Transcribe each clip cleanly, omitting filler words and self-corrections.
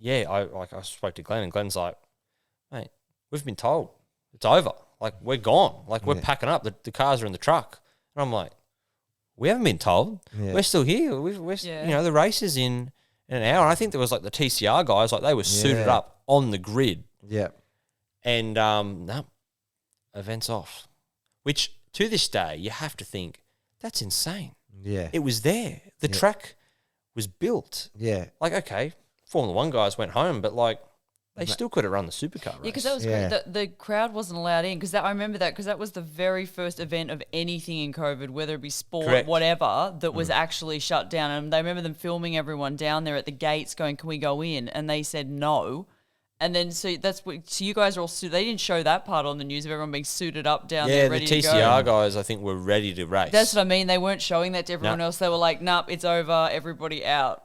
yeah, I spoke to Glenn, and Glenn's like, mate, we've been told it's over. Like, we're gone. Like, we're packing up. The cars are in the truck. And I'm like, we haven't been told. Yeah. We're still here. We're you know, the race is in an hour. And I think there was like the TCR guys, like they were suited up on the grid. Yeah. And no, event's off. Which to this day, you have to think, that's insane. Yeah. It was there. The track was built. Yeah. Like, okay, Formula One guys went home, but like, they still could have run the supercar race. Yeah, because that was great. The crowd wasn't allowed in because I remember that because that was the very first event of anything in COVID, whether it be sport, whatever, that was actually shut down. And they remember them filming everyone down there at the gates going, can we go in? And they said no. And then so you guys are all they didn't show that part on the news of everyone being suited up down there ready to go. Yeah, the TCR guys I think were ready to race. That's what I mean. They weren't showing that to everyone else. They were like, nope, it's over, everybody out.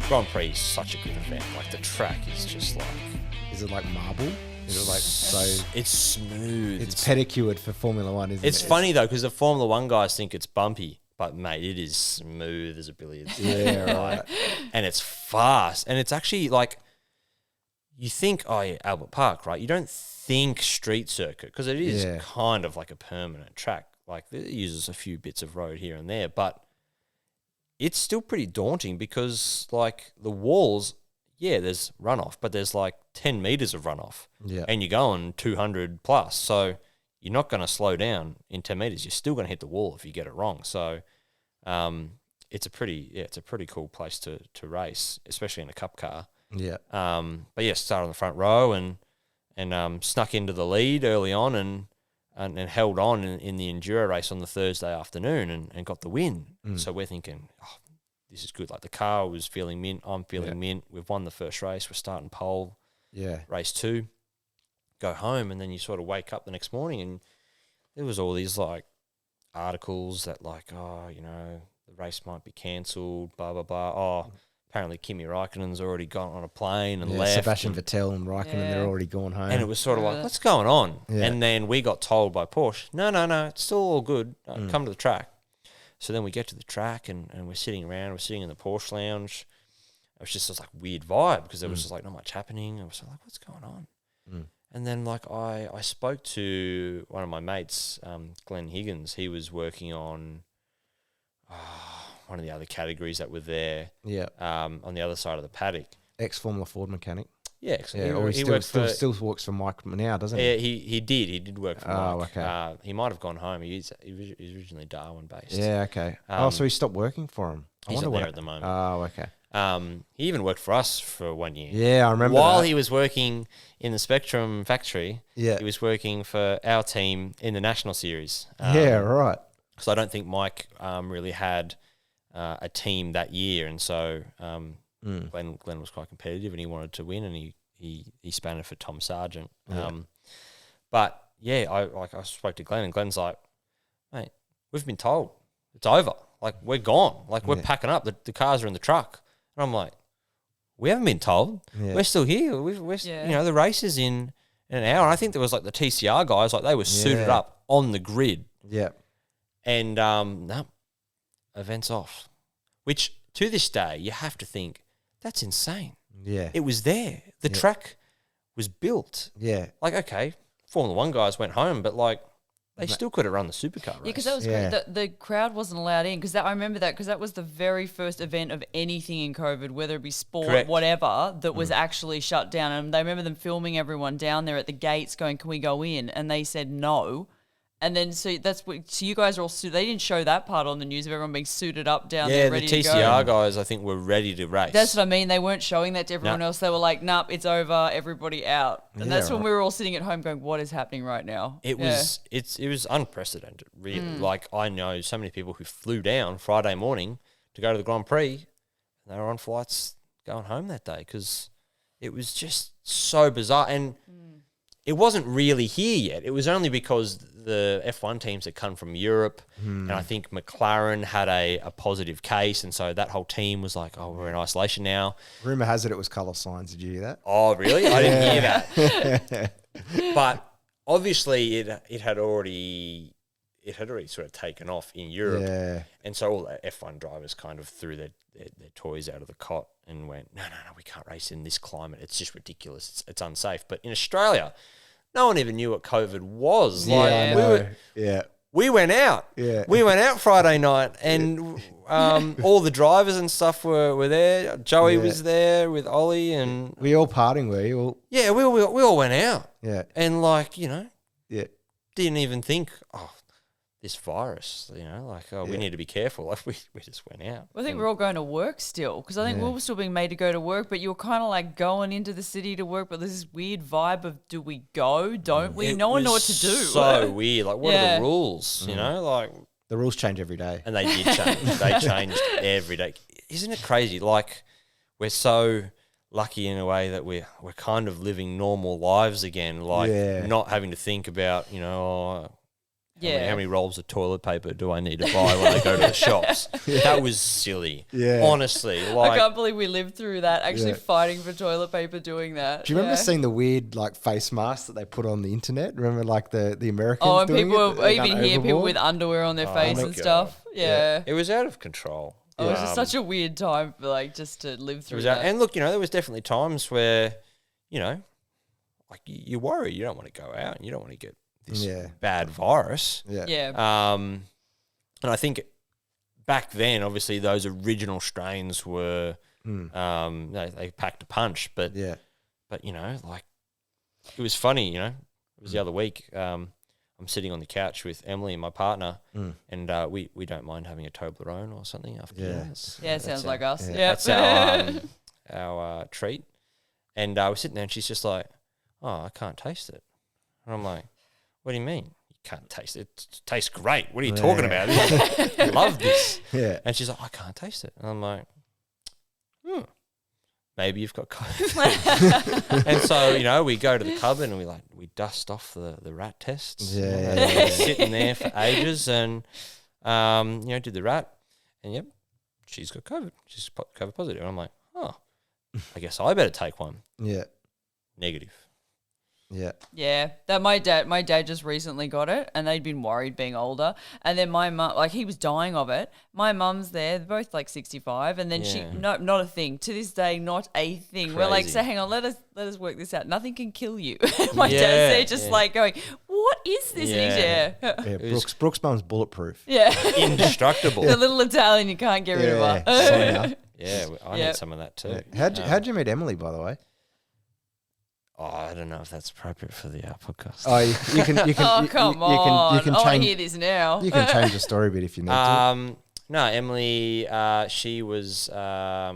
Grand Prix is such a good event. Like, the track is just like... Is it like marble? Is it like so... It's smooth. It's pedicured for Formula One, isn't it? It's funny, though, because the Formula One guys think it's bumpy. But, mate, it is smooth as a billiard. Yeah, right. And it's fast. And it's actually, like... You think, oh, yeah, Albert Park, right? You don't think street circuit, because it is kind of like a permanent track. Like, it uses a few bits of road here and there, but... It's still pretty daunting because, like, the walls, there's runoff, but there's like 10 meters of runoff. Yeah. And you're going 200 plus. So you're not going to slow down in 10 meters. You're still going to hit the wall if you get it wrong. So it's a pretty cool place to race, especially in a cup car. Yeah. But yeah, started on the front row and snuck into the lead early on and held on in the enduro race on the Thursday afternoon and got the win. So we're thinking, oh, this is good. Like, the car was feeling mint. I'm feeling mint. We've won the first race. We're starting pole. Yeah. Race 2. Go home, and then you sort of wake up the next morning, and there was all these, like, articles that, like, oh, you know, the race might be cancelled, blah, blah, blah. Oh, apparently Kimi Raikkonen's already gone on a plane and left. Sebastian Vettel and Raikkonen, they're already gone home. And it was sort of like, what's going on? Yeah. And then we got told by Porsche, no, it's still all good. Come to the track. So then we get to the track and we're sitting around. We're sitting in the Porsche lounge. It was just this like weird vibe because there was just like not much happening. I was like, what's going on? And then like I spoke to one of my mates, Glenn Higgins. He was working on one of the other categories that were there. Yeah. On the other side of the paddock. Ex-Formula Ford mechanic. Yeah. He still works for Mike now, doesn't he? Yeah, he did. He did work for Mike. Okay. He might have gone home. He was originally Darwin based. Yeah, okay. So he stopped working for him. He's not there at the moment. Oh, okay. He even worked for us for 1 year. Yeah, I remember While he was working in the Spectrum factory, he was working for our team in the National Series. Yeah, right. So I don't think Mike really had a team that year, and so Glenn was quite competitive, and he wanted to win, and he span it for Tom Sargent. But yeah, I spoke to Glenn, and Glenn's like, mate, we've been told it's over. Like, we're gone. Like, we're packing up. The cars are in the truck. And I'm like, we haven't been told. Yeah. We're still here. We're you know, the race is in an hour. And I think there was like the TCR guys, like they were suited up on the grid. Yeah. And no, event's off. Which to this day, you have to think, that's insane. Yeah. It was there. The track was built. Yeah. Like, okay, Formula One guys went home, but like, they still could have run the supercar race. Yeah, because that was great. The crowd wasn't allowed in because I remember that because that was the very first event of anything in COVID, whether it be sport, whatever, that was actually shut down. And they remember them filming everyone down there at the gates going, can we go in? And they said no. And then so you guys are all they didn't show that part on the news of everyone being suited up down there ready to go. Yeah, the TCR guys I think were ready to race. That's what I mean. They weren't showing that to everyone else. They were like, nope, it's over, everybody out. And that's when we were all sitting at home going, what is happening right now? It was unprecedented, really. Like, I know so many people who flew down Friday morning to go to the Grand Prix, and they were on flights going home that day because it was just so bizarre. And it wasn't really here yet. It was only because the F1 teams had come from Europe, and I think McLaren had a positive case, and so that whole team was like, oh, we're in isolation now. Rumour has it was colour signs. Did you hear that? Oh, really? I didn't hear that. But obviously it had already sort of taken off in Europe, and so all the F1 drivers kind of threw their toys out of the cot and went, no, we can't race in this climate. It's just ridiculous. It's unsafe. But in Australia, no one even knew what COVID was. We went out. Yeah. We went out Friday night, and all the drivers and stuff were there. Joey was there with Ollie, and were you all partying? Were you all? Yeah, we all went out. Yeah, and didn't even think, this virus, we need to be careful. Like we just went out. Well, I think we're all going to work still, because I think we're all still being made to go to work, but you're kind of like going into the city to work, but there's this weird vibe of, do we go? Don't we? No one know what to do. So weird. Like, what are the rules? Like the rules change every day. And they did change. They changed every day. Isn't it crazy? Like, we're so lucky in a way that we're kind of living normal lives again. Like, not having to think about, how many rolls of toilet paper do I need to buy when I go to the shops? That was silly. Yeah. Honestly. I can't believe we lived through that, actually fighting for toilet paper doing that. Do you remember seeing the weird face masks that they put on the internet? Remember the Americans and doing people, even here, people with underwear on their face and stuff. Yeah. It was out of control. It was just such a weird time, just to live through that. And look, there was definitely times where, you worry. You don't want to go out and you don't want to get this bad virus. Yeah. And I think back then, obviously, those original strains were they packed a punch. But it was funny. It was the other week. I'm sitting on the couch with Emily and my partner, and we don't mind having a Toblerone or something after. Sounds like us. Yeah, that's our treat. And we're sitting there, and she's just like, "Oh, I can't taste it," and I'm like, what do you mean? You can't taste it? It tastes great. What are you talking about? I love this. Yeah. And she's like, I can't taste it. And I'm like, maybe you've got COVID. And so, we go to the cupboard and we dust off the rat tests. Yeah. Sitting there for ages and, did the rat. And, she's got COVID. She's COVID positive. And I'm like, I guess I better take one. Yeah. Negative. Yeah. Yeah. That my dad just recently got it, and they'd been worried being older. And then my mum, he was dying of it. My mum's there, they're both 65, and then she not a thing. To this day, not a thing. Crazy. We're like, so hang on, let us work this out. Nothing can kill you. My dad's there just going, what is this? Yeah. Brooks' mum's bulletproof. Yeah. Indestructible. The little Italian, you can't get rid of her. Yeah, I need some of that too. Yeah. How'd you meet Emily, by the way? Oh, I don't know if that's appropriate for the podcast. Oh, you can. Oh, come on! You can I want to hear this now. You can change the story a bit if you need to. No, Emily. She was a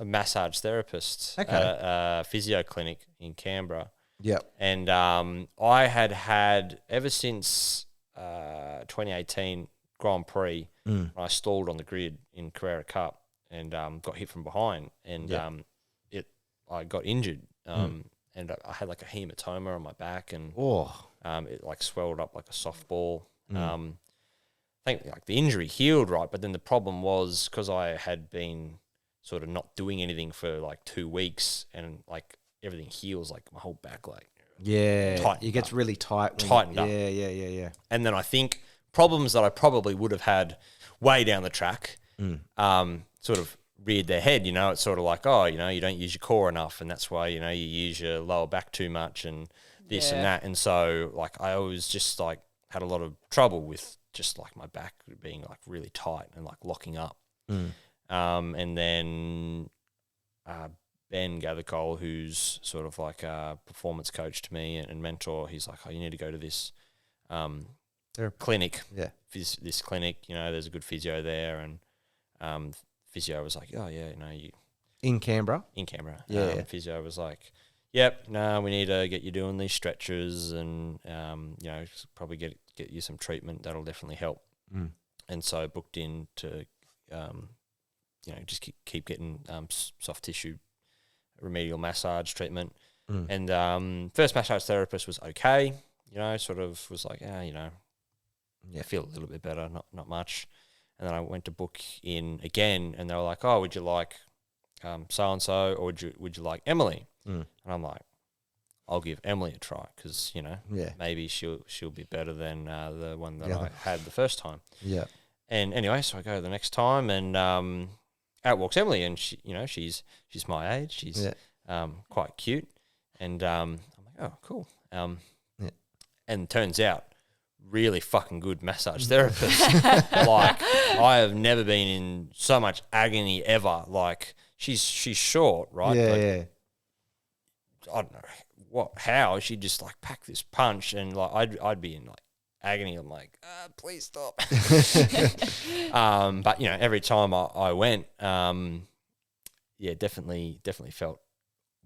massage therapist at a physio clinic in Canberra. Yep. And I had ever since 2018 Grand Prix, when I stalled on the grid in Carrera Cup and got hit from behind, and I got injured. And I had a hematoma on my back, and it swelled up like a softball. I think the injury healed right, but then the problem was because I had been sort of not doing anything for 2 weeks, and everything heals, my whole back it gets really tightened up. Yeah. And then I think problems that I probably would have had way down the track, sort of reared their head. It's sort of you don't use your core enough, and that's why you use your lower back too much and this and that. And so I always just had a lot of trouble with just my back being really tight and locking up. And then Ben Gathercole, who's sort of a performance coach to me and mentor, he's like, you need to go to this clinic. Yeah. This clinic, there's a good physio there, and physio was like, you in Canberra. Yeah. Physio was like, yep, no, we need to get you doing these stretches, and probably get you some treatment that'll definitely help. And so booked in to, just keep getting soft tissue remedial massage treatment. And first massage therapist was okay, sort of was like, I feel a little bit better, not much. And then I went to book in again, and they were like, oh, would you like so and so, or would you like Emily? And I'm like, I'll give Emily a try because maybe she'll be better than the one that I had the first time. Yeah. And anyway, so I go the next time, and out walks Emily, and she, she's my age, she's quite cute, and I'm like, oh, cool. And turns out, really fucking good massage therapist. Like, I have never been in so much agony ever. Like, she's short, right? Yeah, I don't know how she just like packed this punch, and like I'd be in like agony. I'm like, please stop. But every time I went, definitely felt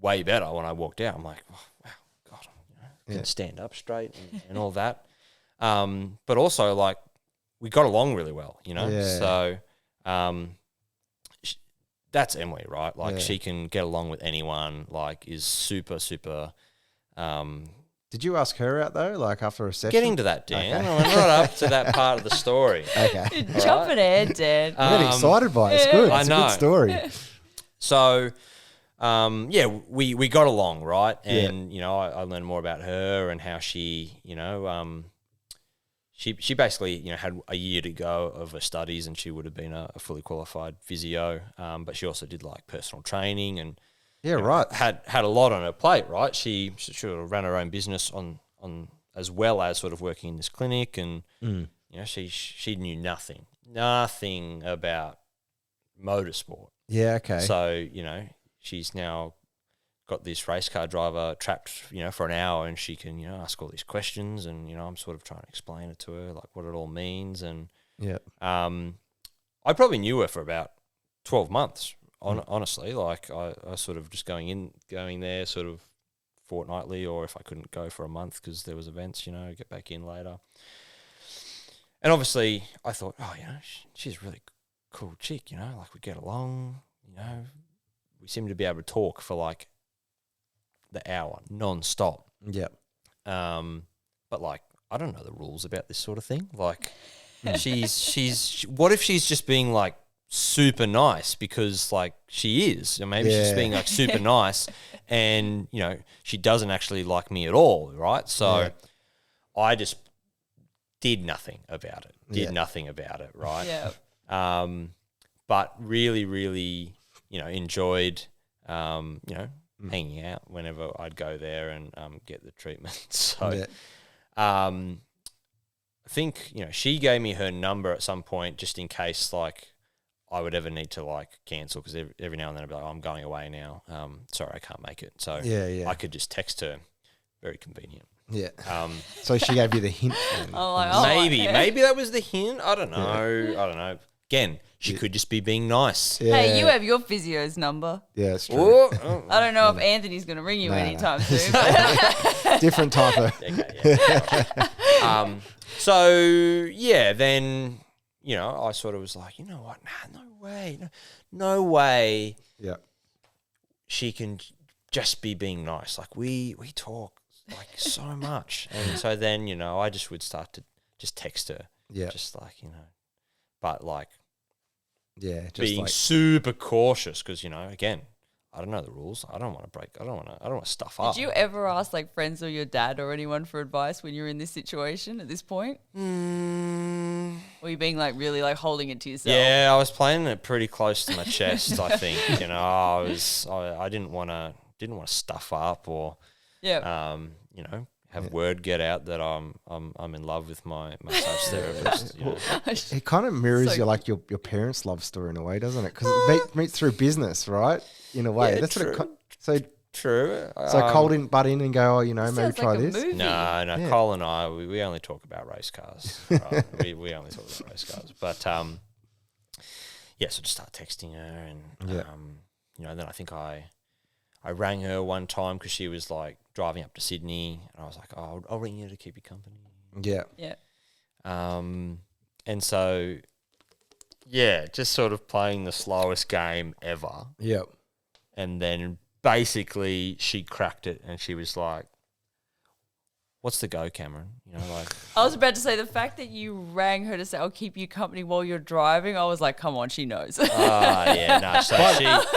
way better when I walked out. I'm like, oh, wow, God, I can stand up straight and all that. But also, like, we got along really well, So, that's Emily, right? Like, she can get along with anyone. Like, is super, super. Did you ask her out though? Like after a session? Getting to that, Dan. Okay. I'm not up to that part of the story. Okay, jumping ahead, Dan. I'm getting excited by it. It's good. It's a good story. So. We got along, right? And, I learned more about her and how she, she basically, had a year to go of her studies, and she would have been a fully qualified physio. But she also did like personal training and right. Had a lot on her plate, right? She sort of ran her own business on as well as sort of working in this clinic, and she knew nothing about motorsport. Yeah, okay. So, she's now got this race car driver trapped, for an hour, and she can, ask all these questions, and, I'm sort of trying to explain it to her, like what it all means. And I probably knew her for about 12 months, honestly. Like I sort of just going there sort of fortnightly, or if I couldn't go for a month because there was events, get back in later. And obviously I thought, oh, she's a really cool chick, like we get along, we seem to be able to talk for like the hour non-stop. Yeah. But like, I don't know the rules about this sort of thing. Like she's what if she's just being like super nice because like she is, or maybe she's being like super nice and, she doesn't actually like me at all. Right. So I just did nothing about it. Right. Yeah. But really, really, enjoyed, hanging out whenever I'd go there and get the treatment. So I think, she gave me her number at some point just in case, like, I would ever need to, like, cancel because every now and then I'd be like, oh, I'm going away now. Sorry, I can't make it. So I could just text her. Very convenient. Yeah. So she gave you the hint. Maybe that was the hint. I don't know. Again, she could just be being nice. Yeah. Hey, you have your physio's number. Yeah, it's true. I don't know if Anthony's going to ring you anytime soon. Different type of. Then, I sort of was like, you know what? Nah, no way. Yeah. She can just be being nice. Like we talk like so much. And so then, I just would start to just text her. Yeah. Just like, but like, just being like, super cautious because, again, I don't know the rules. I don't want to stuff up. Did you ever ask like friends or your dad or anyone for advice when you're in this situation at this point? Or were you being like really like holding it to yourself? Yeah, I was playing it pretty close to my chest. I think I didn't want to stuff up or have word get out that I'm in love with my massage therapist. It kind of mirrors your parents' love story in a way, doesn't it? Because it meets through business, right? In a way, that's true. what it. True. So Cole didn't butt in and go, maybe try like this. No, yeah. Colin and I, we only talk about race cars. Right? we only talk about race cars. But so just start texting her, and then I think I rang her one time because she was like driving up to Sydney, and I was like, oh, I'll ring you to keep you company. Yeah. Yeah. And so, just sort of playing the slowest game ever. Yep. And then basically she cracked it and she was like, what's the go, Cameron? I was about to say, the fact that you rang her to say, I'll keep you company while you're driving, I was like, come on, she knows. Yeah, no. So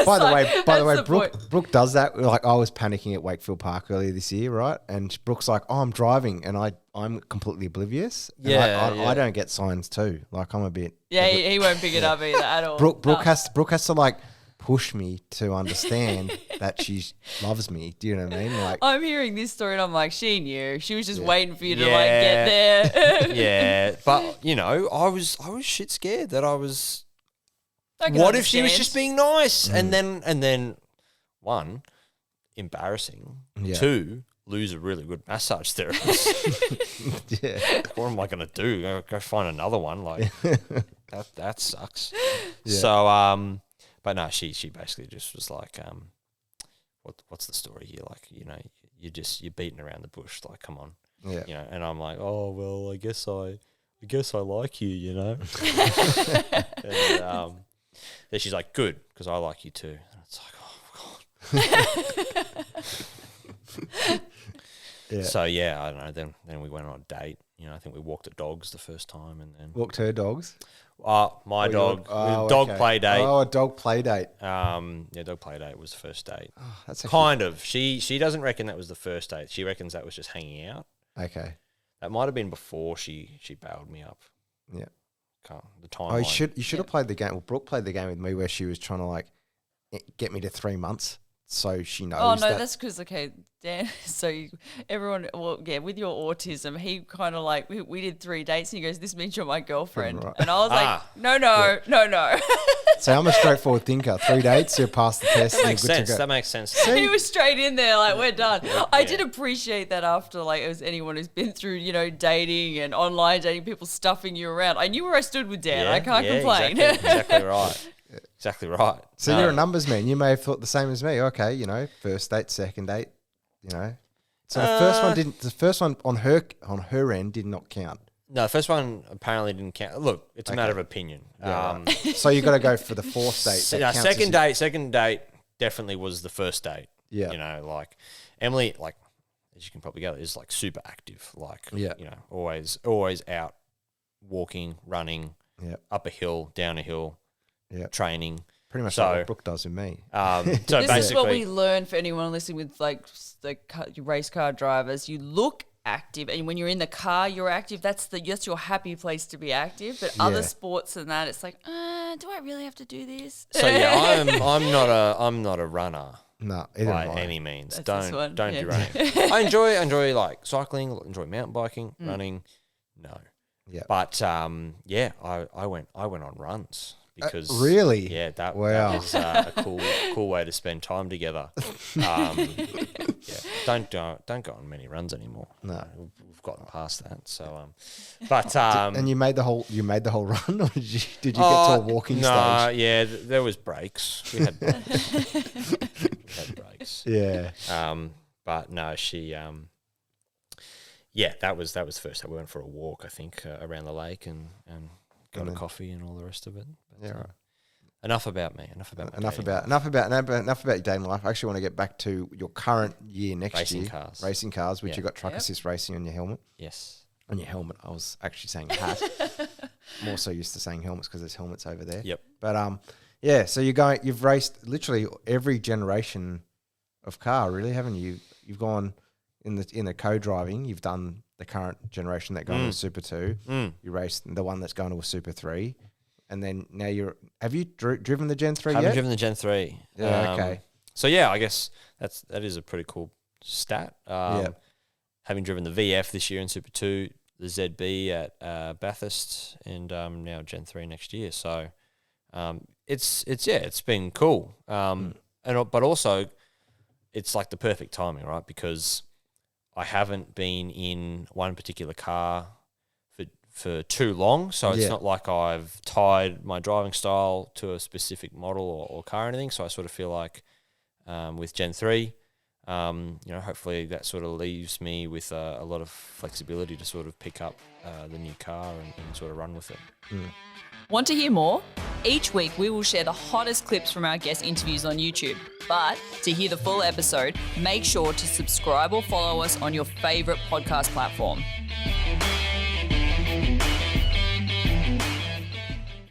by the way, Brooke does that. Like, I was panicking at Wakefield Park earlier this year, right? And Brooke's like, oh, I'm driving, and I'm completely oblivious. Yeah, I don't get signs too. Like, I'm a bit. Yeah, he won't pick it up either at all. Brooke has to like push me to understand that she loves me. Do you know what I mean? Like, I'm hearing this story and I'm like, she knew. She was just waiting for you to like get there. Yeah, but I was shit scared that I was. What if she was just being nice? And then one, embarrassing. Yeah. Two, lose a really good massage therapist. Yeah. What am I going to do? Go find another one? Like that sucks. Yeah. So but no, she basically just was like, what's the story here? Like, you're beating around the bush. Like, come on. Yeah. And I'm like, oh well, I guess I like you, and then she's like, good, because I like you too. And it's like, oh god. Yeah. So yeah, I don't know. Then we went on a date. I think we walked the dogs the first time, and then Walked her dogs. My dog. Dog play date. Oh, a dog play date. Dog play date was the first date. Oh, that's kind of. She doesn't reckon that was the first date. She reckons that was just hanging out. Okay. That might have been before she bailed me up. Yeah. The time. Oh, you should have played the game. Well, Brooke played the game with me where she was trying to like get me to 3 months. So she knows. Oh no, that's because Dan. So everyone, with your autism, he kind of like we did 3 dates, and he goes, "This means you're my girlfriend," right. And I was like, "No." So I'm a straightforward thinker. 3 dates, you pass the test. That makes sense. That makes sense. He was straight in there, like, we're done. Yeah. I did appreciate that after, like, as anyone who's been through, dating and online dating, people stuffing you around. I knew where I stood with Dan. I can't complain. Exactly right. Exactly right. So you're a numbers man. You may have thought the same as me. Okay, first date, second date, So the first one on her end did not count. No, the first one apparently didn't count. Look, it's a matter of opinion. Yeah, right. So you got to go for the fourth date. Second date definitely was the first date. Yeah. Like Emily, like as you can probably gather, is like super active. Like always out walking, running, up a hill, down a hill. Yeah, training. Pretty much like what Brooke does with me. So this basically, is what we learn for anyone listening with like the race car drivers. You look active, and when you're in the car, you're active. That's your happy place to be active. But other sports than that, it's like, do I really have to do this? So yeah, I'm not a runner. No, by any means. Don't do running. I enjoy like cycling. Enjoy mountain biking, running. No. Yeah. But I went on runs. Because really, that was a cool way to spend time together. Don't go on many runs anymore. No, we've gotten past that. So, but and you made the whole run, or did you get to a walking stage? No, yeah, there was breaks. We had breaks. Yeah. But no, she that was the first time we went for a walk. I think around the lake and got a coffee and all the rest of it. But, right. Enough about me. Enough about your dating life. I actually want to get back to your current year next year. Racing cars, which you got truck assist racing on your helmet. Yes. On your helmet. I was actually saying hat. More so used to saying helmets because there's helmets over there. Yep. But so you've raced literally every generation of car, really, haven't you? You've gone in the co-driving. You've done the current generation that going to a Super 2. You raced the one that's going to a Super 3. And then now have you driven the Gen 3 yet? I haven't driven the Gen 3. Yeah, okay. So yeah, I guess that is a pretty cool stat. Having driven the VF this year in Super 2, the ZB at Bathurst, and now Gen 3 next year. So it's been cool. But also it's like the perfect timing, right? Because I haven't been in one particular car for too long, so it's not like I've tied my driving style to a specific model or car or anything. So I sort of feel like with Gen 3, hopefully that sort of leaves me with a lot of flexibility to sort of pick up the new car and sort of run with it. Want to hear more? Each week we will share the hottest clips from our guest interviews on YouTube. But to hear the full episode, make sure to subscribe or follow us on your favourite podcast platform.